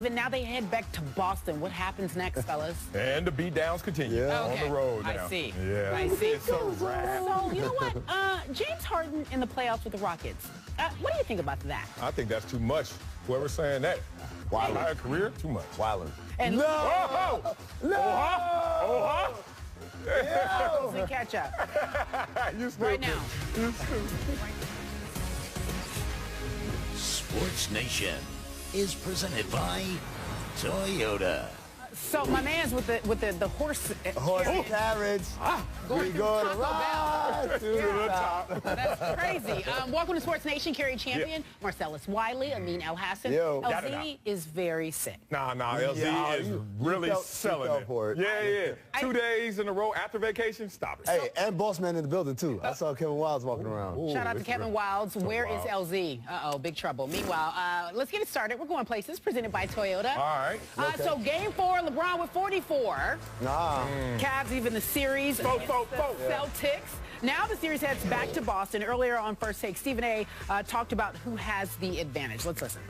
But now they head back to Boston. What happens next, fellas? And the beatdowns continue on the road now. I see. Yeah. I see. It's a wrap. So, you know what? James Harden in the playoffs with the Rockets. What do you think about that? I think that's too much. Whoever's saying that. Entire career, too much. Wildin'. And No! and catch up. You stupid. Right now. You stupid. Sports Nation is presented by Toyota. So my man's with the horse carriage. Going We go to Taco ride Bell. to the top. That's crazy. Welcome to Sports Nation. Carrie champion Marcellus Wiley, Amin El Hassan. Yo. LZ is very sick. Nah, LZ is really selling it. For it. Yeah. 2 days in a row after vacation, stop it. Hey, and boss man in the building, too. I saw Kevin Wilds walking around. Shout out to Kevin Wilds. Where is LZ? Uh-oh, big trouble. Meanwhile, let's get it started. We're going places. Presented by Toyota. All right. So game 4, LeBron with 44. Cavs even the series against the Celtics. Now the series heads back to Boston. Earlier on First Take, Stephen A. talked about who has the advantage. Let's listen.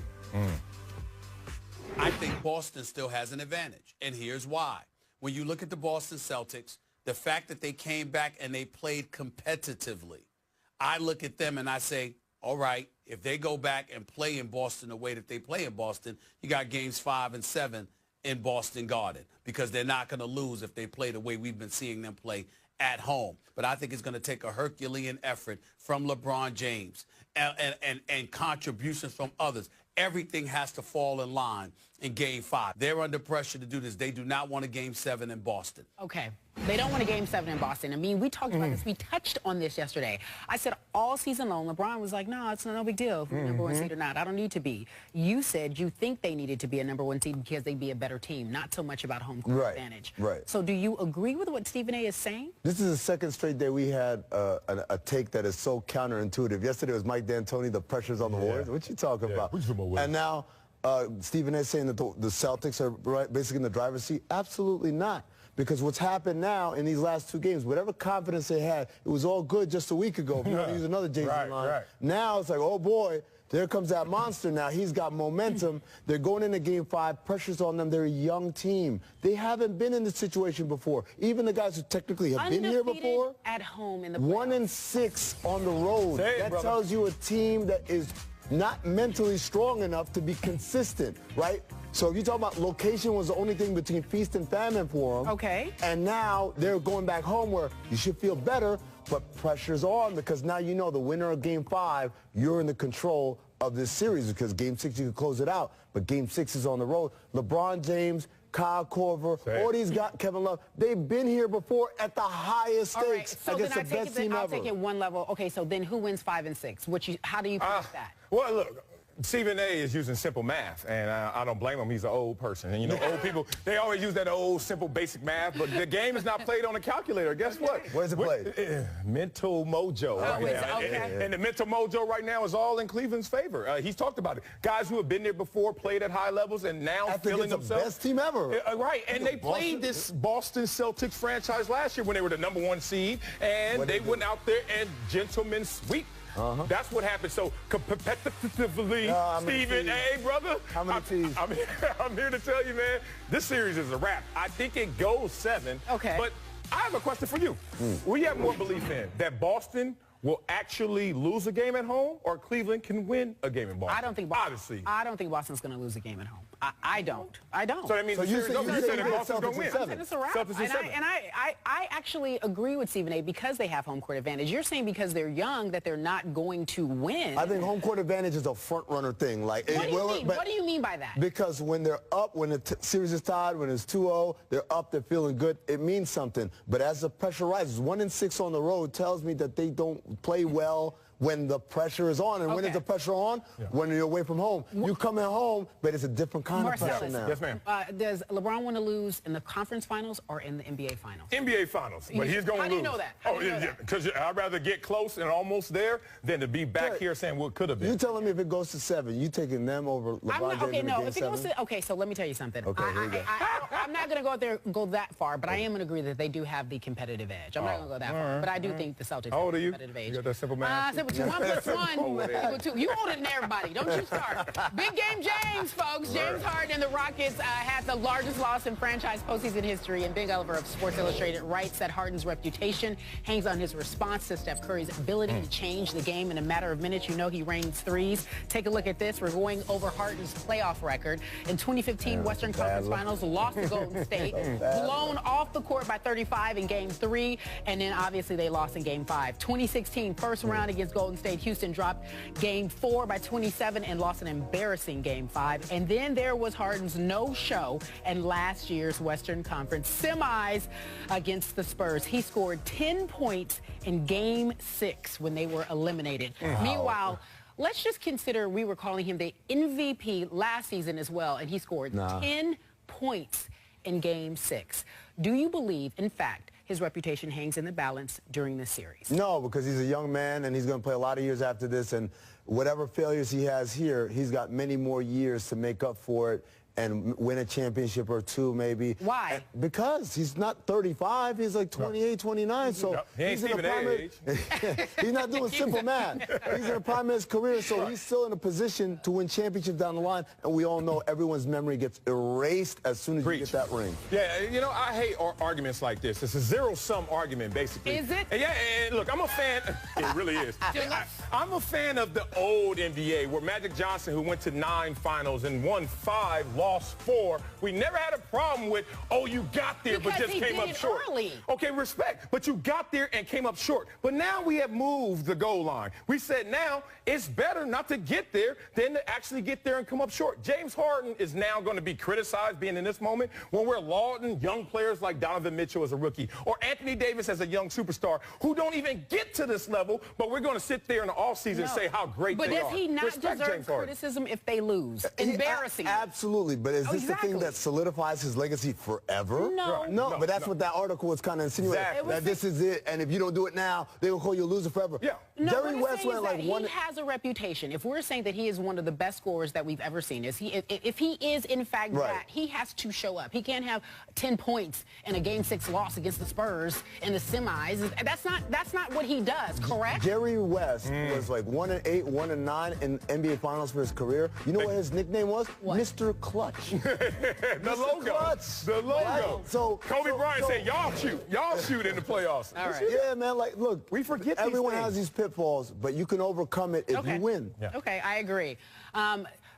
I think Boston still has an advantage, and here's why. When you look at the Boston Celtics, the fact that they came back and they played competitively, I look at them and I say, all right, if they go back and play in Boston the way that they play in Boston, you got games 5 and 7 in Boston Garden because they're not going to lose if they play the way we've been seeing them play at home. But I think it's going to take a Herculean effort from LeBron James and contributions from others. Everything has to fall in line in Game 5. They're under pressure to do this. They do not want a Game 7 in Boston. Okay. They don't want a Game 7 in Boston. I mean, we talked about this. We touched on this yesterday. I said all season long, LeBron was like, no, it's no big deal if we're number 1 seed or not. I don't need to be. You said you think they needed to be a number 1 seed because they'd be a better team, not so much about home court advantage. Right. So do you agree with what Stephen A. is saying? This is the second straight day we had a take that is so counterintuitive. Yesterday was Mike D'Antoni, the pressures on the Warriors. What you talking about? And now Stephen A. is saying that the Celtics are basically in the driver's seat. Absolutely not. Because what's happened now in these last 2 games, whatever confidence they had, it was all good just a week ago. If you want to use another Jay-Z line. Now it's like, oh boy, there comes that monster now. He's got momentum. They're going into Game 5. Pressure's on them. They're a young team. They haven't been in this situation before. Even the guys who technically have been here before. At home in the playoffs. 1-6 on the road. That tells you a team that is not mentally strong enough to be consistent, right? So if you talk about location was the only thing between feast and famine for them. Okay. And now they're going back home where you should feel better, but pressure's on because now you know the winner of Game 5, you're in the control of this series because Game 6 you can close it out, but Game 6 is on the road. LeBron James, Kyle Korver, all these guys, Kevin Love, they've been here before at the highest stakes against the best team ever. I'll take it one level. Okay, so then who wins 5 and 6? How do you predict that? Well, look. Stephen A. is using simple math, and I don't blame him. He's an old person. And, you know, old people, they always use that old, simple, basic math, but the game is not played on a calculator. Guess what? Where's it played? Mental mojo right now. And the mental mojo right now is all in Cleveland's favor. He's talked about it. Guys who have been there before, played at high levels, and now feeling themselves. the best team ever. Right, and they played this Boston Celtics franchise last year when they were the number 1 seed, and they went out there and gentlemen sweep. That's what happened. So competitively, Stephen A., brother, how many teams? I'm here to tell you, man, this series is a wrap. I think it goes 7. Okay. But I have a question for you. We have more belief in that Boston will actually lose a game at home or Cleveland can win a game in Boston? I don't think Boston's going to lose a game at home. I don't. So that means you said that Boston's going to win. It's a wrap. And I actually agree with Stephen A. because they have home court advantage. You're saying because they're young that they're not going to win. I think home court advantage is a front-runner thing. Like, what do you mean by that? Because when they're up, when the series is tied, when it's 2-0, they're up, they're feeling good, it means something. But as the pressure rises, 1-6 on the road tells me that they don't play well when the pressure is on. And when is the pressure on? When you're away from home. You come at home, but it's a different kind of pressure now. Yes, ma'am. Does LeBron want to lose in the conference finals or in the NBA finals? NBA finals, but he's going to lose. How do you know that? Oh, yeah, because I'd rather get close and almost there than to be back here saying what could have been. You telling me if it goes to 7, you taking them over LeBron James in Game 7? Okay, so let me tell you something. Okay, here we go. I'm not going to go that far, but I am going to agree that they do have the competitive edge. I'm not going to go that far, but I do think the Celtics have the competitive edge. You got that simple math? Simple 2. 1 + 1 equal 2. You hold it in there, everybody. Don't you start. Big game James, folks. James Harden and the Rockets had the largest loss in franchise postseason history, and Big Oliver of Sports Illustrated writes that Harden's reputation hangs on his response to Steph Curry's ability to change the game in a matter of minutes. You know he rains threes. Take a look at this. We're going over Harden's playoff record. In 2015 Western Conference Finals, lost to Golden State, blown off the court by 35 in Game 3, and then obviously they lost in Game 5. 2016 first round against Golden State, Houston dropped Game 4 by 27 and lost an embarrassing Game 5. And then there was Harden's no-show in last year's Western Conference semis against the Spurs. He scored 10 points in Game 6 when they were eliminated. Wow. Meanwhile, let's just consider we were calling him the MVP last season as well, and he scored 10 points in Game 6. Do you believe, in fact, his reputation hangs in the balance during this series? No, because he's a young man, and he's going to play a lot of years after this, and whatever failures he has here, he's got many more years to make up for it and win a championship or two, maybe. Why? Because he's not 35. He's like 28, 29. So he's in the prime age. He's not doing simple math. He's in the prime of his career, so he's still in a position to win championships down the line. And we all know everyone's memory gets erased as soon as you get that ring. Yeah, you know, I hate arguments like this. It's a zero-sum argument, basically. Is it? And yeah, and look, I'm a fan. It really is. I'm a fan of the old NBA, where Magic Johnson, who went to 9 finals and won 5, lost 4. We never had a problem with, oh, you got there because but just came up short. Early. Okay, respect. But you got there and came up short. But now we have moved the goal line. We said now it's better not to get there than to actually get there and come up short. James Harden is now going to be criticized being in this moment when we're lauding young players like Donovan Mitchell as a rookie or Anthony Davis as a young superstar who don't even get to this level, but we're going to sit there in the offseason and say how great they are. But does he not deserve criticism if they lose? Embarrassing. Absolutely. But is this the thing that solidifies his legacy forever? No. But that's what that article was kind of insinuating. Exactly. That this is it, and if you don't do it now, they will call you a loser forever. Yeah. No, Jerry West went like one. He has a reputation. If we're saying that he is one of the best scorers that we've ever seen, if he is in fact that, he has to show up. He can't have 10 points in a Game 6 loss against the Spurs in the semis. That's not what he does, correct? Jerry West was like 1-8, 1-9 in NBA Finals for his career. You know what his nickname was? What? Mr. Clutch. The logo. Clutch. The logo. Right? So Kobe Bryant said, y'all shoot. Y'all shoot in the playoffs. All right. Yeah, man, like, look, we forget everyone these has these pitfalls, but you can overcome it if you win. Yeah. Okay, I agree.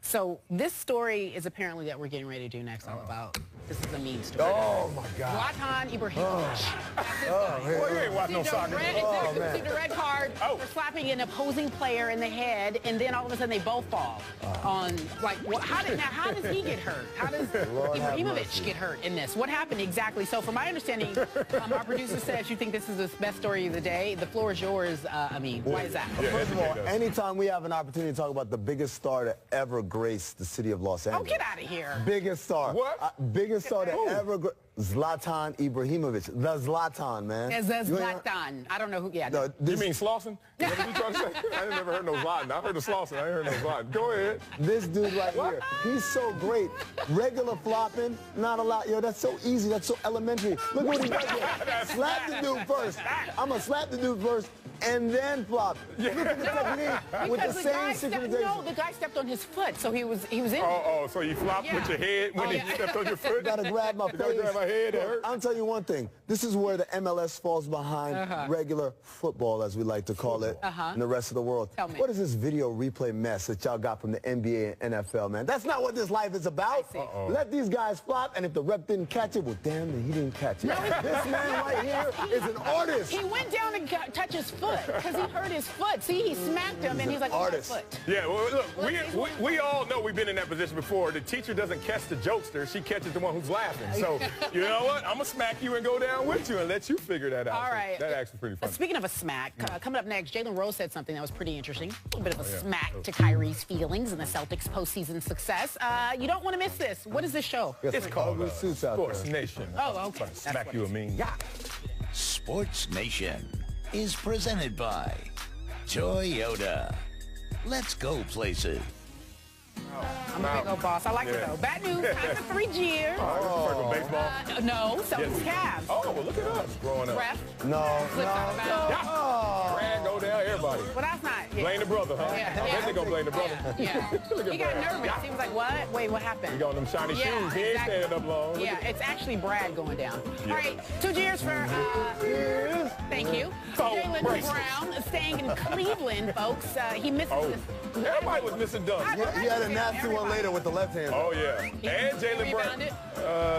So this story is apparently that we're getting ready to do next all about. This is a mean story. Oh, my God. Zlatan Ibrahimovic. Well, you ain't watching no soccer. Received a red card for slapping an opposing player in the head, and then all of a sudden they both fall. On like, how does he get hurt? How does Ibrahimovic get hurt in this? What happened exactly? So, from my understanding, our producer says you think this is the best story of the day. The floor is yours. Why is that? First of all, anytime we have an opportunity to talk about the biggest star to ever grace the city of Los Angeles. Oh, get out of here. Biggest star. What? Biggest star to ever grace. Zlatan Ibrahimovic. The Zlatan, man. It's the Zlatan. I don't know who. Yeah. No, you mean Slauson? Is that what you trying to say? I ain't never heard no Zlatan. I heard the Slauson. I ain't heard no Zlatan. Go ahead. This dude right here, he's so great. Regular flopping, not a lot. Yo, that's so easy. That's so elementary. Look what he does here. Slap the dude first. I'm going to slap the dude first and then flop. Look at the technique with the same synchronization. No, the guy stepped on his foot, so he was in. Oh, so you flopped with your head when he stepped on your foot? You gotta grab my face. You gotta grab my head. It hurt. I'll tell you one thing. This is where the MLS falls behind regular football, as we like to call it, in the rest of the world. Tell me. What is this video replay mess that y'all got from the NBA and NFL, man? That's not what this life is about. Let these guys flop, and if the rep didn't catch it, well, damn, he didn't catch it. This man right here is an artist. He went down and touched his foot because he hurt his foot. See, he smacked him, and he's like, artist. Oh, my foot. Yeah, well, look, we all know we've been in that position before. The teacher doesn't catch the jokester. She catches the one who's laughing. So, you know what? I'm going to smack you and go down with you and let you figure that out. All right. So that actually pretty fun. Speaking of a smack, coming up next, Jalen Rose said something that was pretty interesting. A little bit of a smack to Kyrie's feelings and the Celtics' postseason success. You don't want to miss this. What is this show? It's called Sports Nation. Oh, okay. Smack you a mean. Yeah. Sports Nation is presented by Toyota. Let's go places. I'm a big old boss. I like it, though. Bad news, time for 3 cheers. Oh, baseball? No, Celtics Cavs. Oh, well, look at us growing up. Ref. No. Slipped out of bounds. Yeah. Brand go down, everybody. Well, that's not. Yeah. Blame the brother, huh? Yeah. I bet they gonna blame the brother. Yeah. Look at He got Brad. nervous. He was like, what? Wait, what happened? He got them shiny Yeah, shoes. He ain't exactly. standing up long. Look Yeah, at- it's actually Brad going down. All right, 2 cheers for, thank you. Four Jaylen bracelets. Brown staying in Cleveland, folks. He misses Oh, this. everybody was missing dunks. He had a nasty one later with the left hand. Oh, yeah. And Jaylen Brown. rebounded.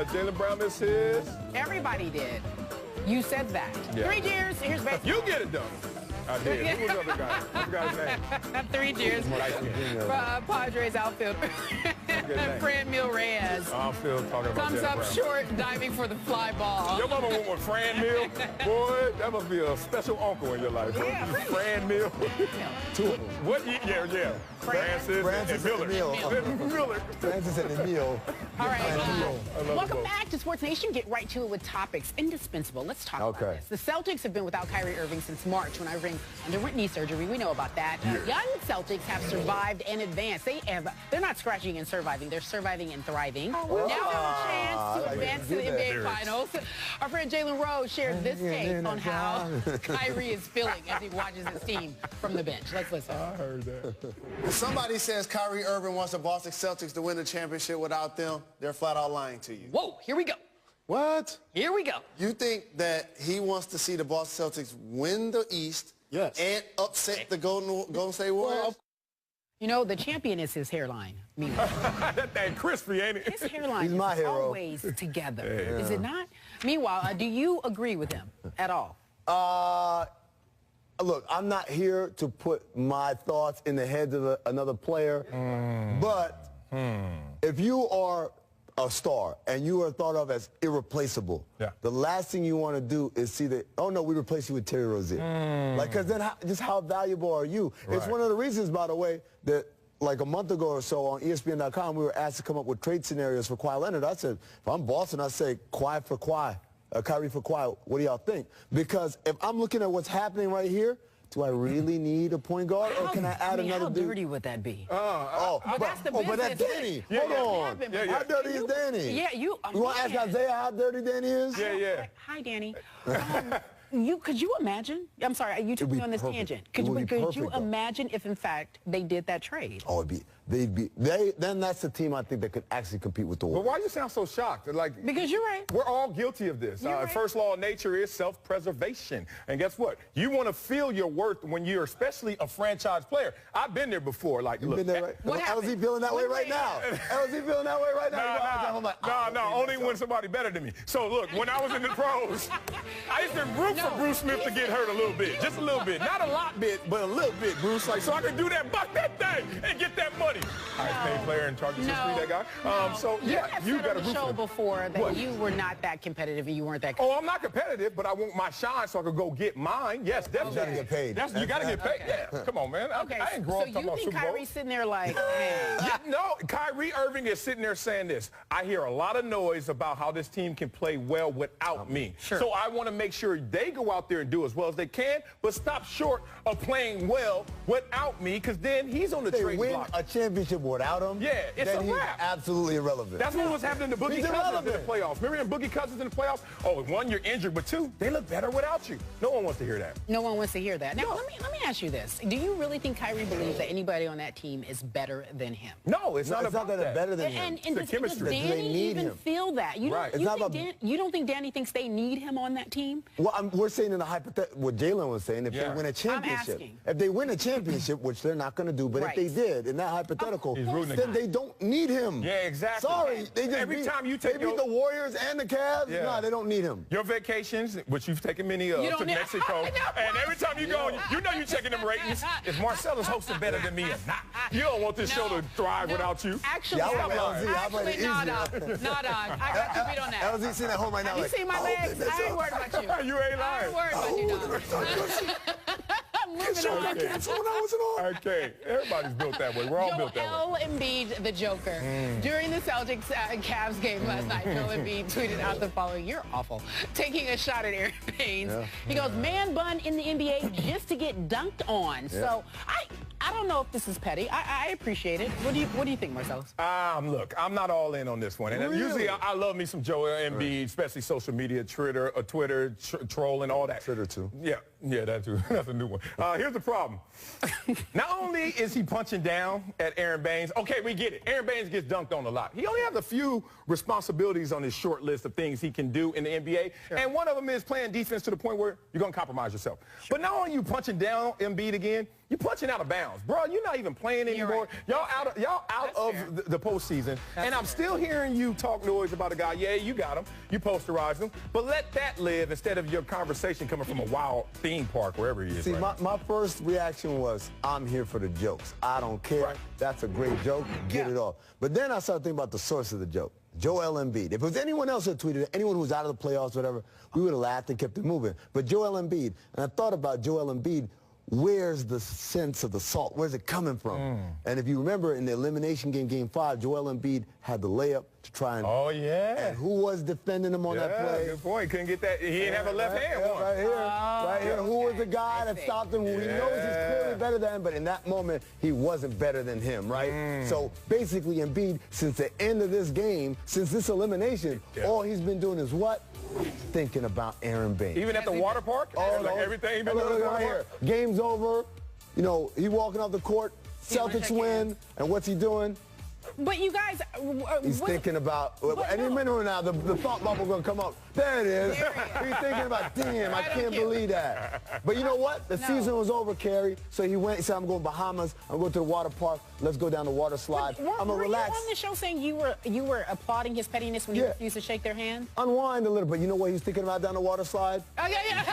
Jaylen Brown missed his. Everybody did. You said that. Yeah. 3 cheers. Here's baseball. You get it done. I did. Who was the other guy? I forgot his name. 3 cheers for Padres outfielder. Fran Mil Reyes. I'm still talking about Comes Jaylen up Brown. short, diving for the fly ball. Your mama went with Fran Mill? Boy, that must be a special uncle in your life, bro. Yeah, pretty Fran Mill. Two of them. What? Yeah. Francis and Miller. Miller. Francis and Emil. All right. I love Welcome them back to Sports Nation. Get right to it with topics. Indispensable. Let's talk about Okay. this. The Celtics have been without Kyrie Irving since March when Irving underwent knee surgery. We know about that. Young Celtics have survived and advanced. They're not scratching and surviving. They're surviving and thriving. Now they have a chance to advance to the NBA Finals. Our friend Jalen Rose shared this take on how Kyrie is feeling as he watches his team from the bench. Let's listen. I heard that. If somebody says Kyrie Irving wants the Boston Celtics to win the championship without them, they're flat out lying to you. Whoa, here we go. What? Here we go. You think that he wants to see the Boston Celtics win the East and upset the Golden State Warriors? You know, the champion is his hairline. Meanwhile, That thing crispy, ain't it? his hairline He's my is hero. always together. Is it not? Meanwhile, do you agree with him at all? Look, I'm not here to put my thoughts in the heads of another player, but if you are a star and you are thought of as irreplaceable, the last thing you want to do is see that, oh no, we replace you with Terry Rozier. Like, because then just how valuable are you? It's one of the reasons, by the way, that like a month ago or so on ESPN.com, we were asked to come up with trade scenarios for Kawhi Leonard. I said, if I'm Boston, I say Kawhi for Kawhi. Kyrie for Kawhi, what do y'all think? Because if I'm looking at what's happening right here, do I really need a point guard, or can I add another How dude? dirty would that be? But that's the but that's business. Danny. Yeah, Hold yeah. on. Happened, but How dirty is Danny? Yeah, you want to ask Isaiah how dirty Danny is? Yeah. Hi, Danny. Could you imagine? I'm sorry, you took me on this perfect. tangent. It would be Could you perfect, though. imagine if, in fact, they did that trade? Oh, then that's the team I think that could actually compete with the But Warriors. why you sound so shocked? Like, Because you're right. we're all guilty of this. You're right. First law of nature is self-preservation. And guess what? You want to feel your worth when you're especially a franchise player. I've been there before. Like, You look, been there, right? What LZ happened? feeling that way Wait, right now. LZ feeling that way right now. I'm like, only when somebody better than me. So look, when I was in the pros, I used to root for Bruce Smith to get hurt a little bit, just a little bit, not a lot bit, but a little bit, Bruce, like so I could do that, buck that thing, and get that money. Highest paid player in charge of history, that guy. So yeah, you got to said on root the show for him. before that What? you were not that competitive and you weren't that. Oh, I'm not competitive, but I want my shine so I could go get mine. Yes, definitely. You gotta get paid. You got to get paid. Okay. Yeah, come on, man. Okay, I ain't grow so up talking you about think Super Bowl. Kyrie's sitting there like, hey, No, Kyrie Irving is sitting there saying this. I hear a lot of noise about how this team can play well without me. Sure. So I want to make sure they go out there and do as well as they can, but stop short of playing well without me, because then he's on the They trade win block. a championship without him, Yeah, it's then a he's wrap. absolutely irrelevant. That's what was happening to Boogie He's Cousins in the irrelevant. playoffs. Remember them Boogie Cousins in the playoffs? Oh, one, you're injured, but two, they look better without you. No one wants to hear that. no one wants to hear that. Now, let me ask you this. Do you really think Kyrie believes that anybody on that team is better than him? No, it's not it's not about that they're better than him. And The does chemistry. Danny They need even him. feel that? You Right. don't, It's not you don't think Danny thinks they need him on that team? Well, we're saying in the hypothetical, what Jalen was saying, if Yeah. they win a championship, asking. if they win a championship, which they're not going to do, but Right. if they did, in that hypothetical, He's rooting then against they don't need him. Yeah, exactly. Sorry, they just Every time you take they beat your- the Warriors and the Cavs. Yeah. No, they don't need him. Your vacations, which you've taken many of, You don't to need- Mexico, I know. and every time you go, you know you're checking them ratings. Is Marcellus hosting better than me or not? You don't want this show to thrive without you. Actually, Yeah, I I want LZ. I actually, want it not easier. on. Not on. I got you beat on that. LZ sitting at home right now. You like, see my oh, legs? that's I ain't up. worried about you. You ain't I ain't lying. worried about you, dog. I'm moving on. I canceled when I wasn't on. Okay, everybody's built that way. We're all built that way. Joel Embiid, the Joker. During the Celtics Cavs game last night, Joel Embiid tweeted out the following: "You're awful." Taking a shot at Aaron Baines. He goes, "Man bun in the NBA just to get dunked on." So I don't know if this is petty. I appreciate it. What do you think, Marcellus? Look, I'm not all in on this one. And usually I love me some Joel Embiid, especially social media, Twitter, trolling, all that. Twitter, too. Yeah, that too. That's a new one. Here's the problem. Not only is he punching down at Aaron Baines, okay, we get it. Aaron Baines gets dunked on a lot. He only has a few responsibilities on his short list of things he can do in the NBA, and one of them is playing defense to the point where you're going to compromise yourself. But not only are you punching down Embiid again, you're punching out of bounds. Bro, you're not even playing anymore. Right. Y'all out of the postseason. And I'm still hearing you talk noise about a guy. Yeah, you got him. You posterize him. But let that live instead of your conversation coming from a wild theme park, wherever he is. See, my first reaction was, I'm here for the jokes. I don't care. Right. That's a great joke. Get it off. But then I started thinking about the source of the joke. Joel Embiid. If it was anyone else that tweeted it, anyone who was out of the playoffs, whatever, we would have laughed and kept it moving. But Joel Embiid, and I thought about Joel Embiid, where's the sense of the salt? Where's it coming from? And if you remember in the elimination game, Game 5, Joel Embiid had the layup to try and... Oh, yeah. And who was defending him on that play? Good point. Couldn't get that. He didn't have a left hand one. Right here. Who was the guy that stopped him? Who he knows he's clearly better than, but in that moment, he wasn't better than him, right? So basically, Embiid, since the end of this game, since this elimination, all he's been doing is what? Thinking about Aaron Baines. Even at the water park? Everything he been doing right here. Game's over. You know, he walking off the court. Celtics win. And what's he doing? But you guys... he's thinking about... Any minute now, the thought bubble going to come up. There it is. He's thinking about, damn, I can't believe that. But you know what? The season was over, Carrie. So he went, he said, I'm going to Bahamas. I'm going to the water park. Let's go down the water slide. I'm going to relax. Were you on the show saying you were applauding his pettiness when he refused to shake their hand? Unwind a little bit. You know what he was thinking about down the water slide? Oh, yeah.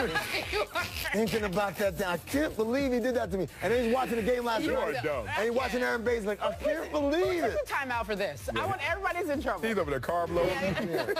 Thinking about that. I can't believe he did that to me. And then he's watching the game last night. And he's watching Aaron Baines like, I can't believe it. Time out for this. I want everybody's in trouble. He's over there carb loading.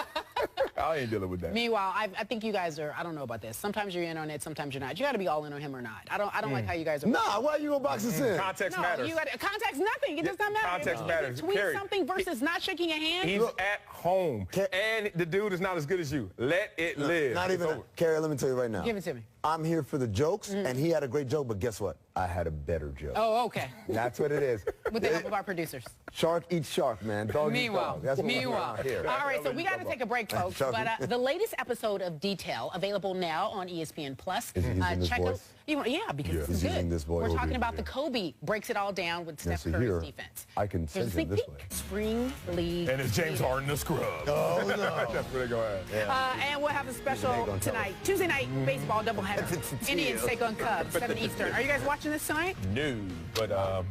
I ain't dealing with that. Meanwhile, I think you guys are, I don't know about this. Sometimes you're in on it, sometimes you're not. You got to be all in on him or not. I don't like how you guys are. Nah, why you gonna box us in? Context matters. Context nothing. It does not matter. Context matters. Tweet something versus not shaking a hand. He's at home. And the dude is not as good as you. Let it live. Not even. Carrie, let me tell you right now. Give it to me. I'm here for the jokes, and he had a great joke, but guess what? I had a better joke. Oh, okay. That's what it is. With the help of our producers. Shark eats shark, man. Dog eats dog. That's what we're out here. All right, so we got to take a break, folks. But the latest episode of Detail available now on ESPN Plus. Is he using this voice? Yeah, because it's good. This voice. We're talking about the Kobe breaks it all down with Steph Curry's defense. I can send him this way. Spring League. And it's James Harden the scrub. Oh, no. That's where they go at. And we'll have a special tonight. Tuesday night baseball doubleheader. Indians take on Cubs, 7 Eastern. Are you guys watching this tonight? No, but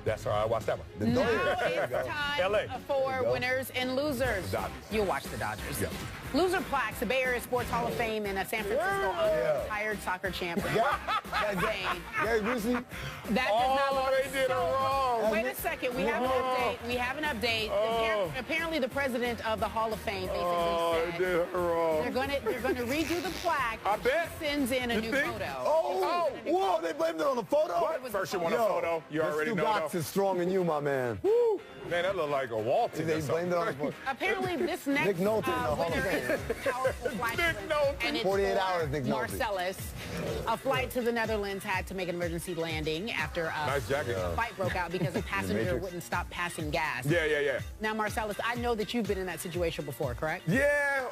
that's all right. I watched that one. Now it's time for winners and losers. You'll watch the Dodgers. Yeah. Loser plaques, the Bay Area Sports Hall of Fame in San Francisco, retired soccer champion. Gary Busey. That does not look they did it wrong. Wait a second. We have an update. We have an update. Apparently, the president of the Hall of Fame basically said they did her wrong. They're going to redo the plaque. I bet. He sends in a new photo. Whoa, they blamed it on the photo? What? First you want a photo. You already know. This box is stronger than you, my man. Woo. Man, that looked like a Walton. They blamed it on the photo. Apparently, this next Nick Nolte in the Hall of Fame. Powerful flight. And it's 48 hours, Nick Nolte. Marcellus. A flight to the Netherlands had to make an emergency landing after a fight broke out because a passenger wouldn't stop passing gas. Yeah. Now, Marcellus, I know that you've been in that situation before, correct? Yeah,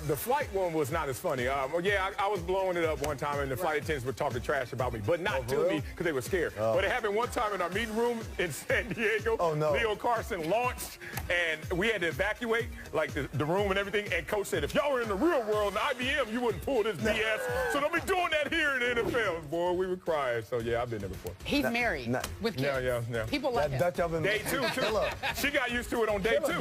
the flight one was not as funny. I was blowing it up one time, and the flight attendants were talking trash about me, but not to me because they were scared. But it happened one time in our meeting room in San Diego. Oh, no. Leo Carson launched, and we had to evacuate, like, the room and everything, and Coach said, if y'all were in the real world, in IBM, you wouldn't pull this BS, so don't be doing that here in the NFL. Boy, we were crying, so yeah, I've been there before. He's married with kids. Yeah. People like Dutch oven. Day two, too. She got used to it on day 2.